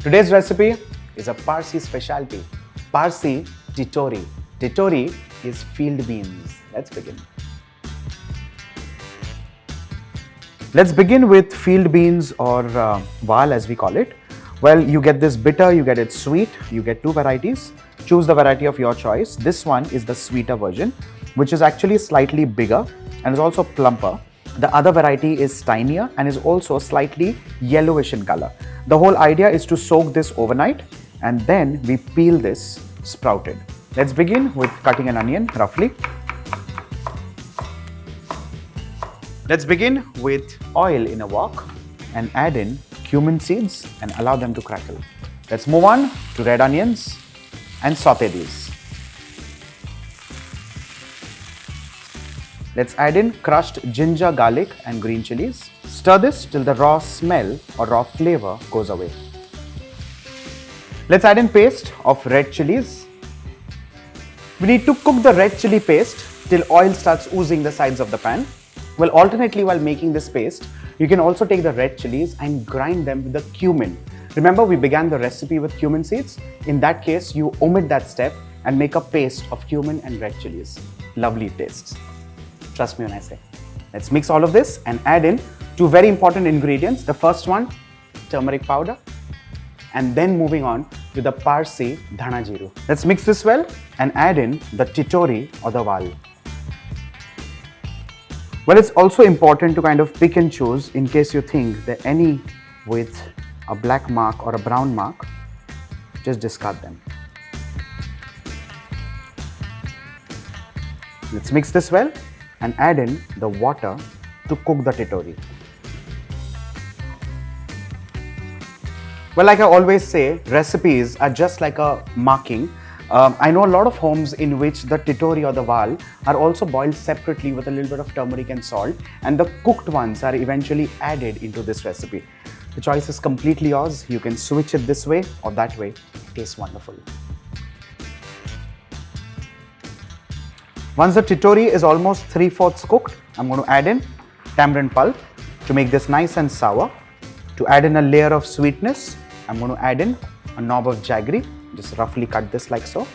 Today's recipe is a Parsi specialty, Parsi Titori. Titori is field beans. Let's begin. Let's begin with field beans or Val as we call it. Well, you get this bitter, you get it sweet, you get two varieties. Choose the variety of your choice. This one is the sweeter version, which is actually slightly bigger and is also plumper. The other variety is tinier and is also slightly yellowish in color. The whole idea is to soak this overnight and then we peel this sprouted. Let's begin with cutting an onion roughly. Let's begin with oil in a wok and add in cumin seeds and allow them to crackle. Let's move on to red onions and saute these. Let's add in crushed ginger, garlic and green chillies. Stir this till the raw smell or raw flavor goes away. Let's add in paste of red chilies. We need to cook the red chili paste till oil starts oozing the sides of the pan. Well, alternately while making this paste, you can also take the red chilies and grind them with the cumin. Remember, we began the recipe with cumin seeds. In that case, you omit that step and make a paste of cumin and red chilies. Lovely tastes. Trust me when I say. Let's mix all of this and add in two very important ingredients. The first one, turmeric powder, and then moving on with the Parsi Dhana Jeera. Let's mix this well and add in the Titori or the Val. Well, it's also important to kind of pick and choose in case you think that any with a black mark or a brown mark, just discard them. Let's mix this well and add in the water to cook the Titori. Well, like I always say, recipes are just like a marking. I know a lot of homes in which the Titori or the Val are also boiled separately with a little bit of turmeric and salt, and the cooked ones are eventually added into this recipe. The choice is completely yours. You can switch it this way or that way. It tastes wonderful. Once the Titori is almost 3/4 cooked, I'm going to add in tamarind pulp to make this nice and sour. To add in a layer of sweetness, I'm going to add in a knob of jaggery. Just roughly cut this like so.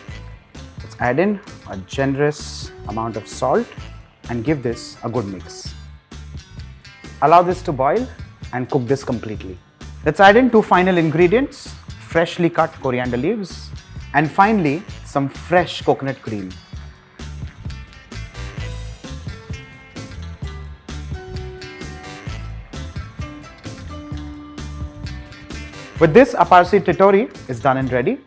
Let's add in a generous amount of salt and give this a good mix. Allow this to boil and cook this completely. Let's add in two final ingredients, freshly cut coriander leaves and finally some fresh coconut cream. With this, a Parsi Titori is done and ready.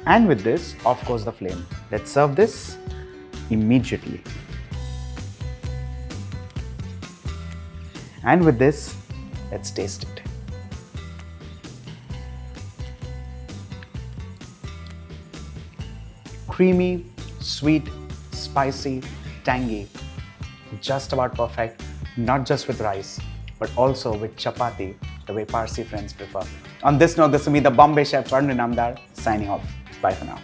And with this, of course, the flame. Let's serve this immediately. And with this, let's taste it. Creamy, sweet, spicy, tangy. Just about perfect, not just with rice, but also with chapati, the way Parsi friends prefer. On this note, this will be the Bombay Chef Varun Inamdar signing off. Bye for now.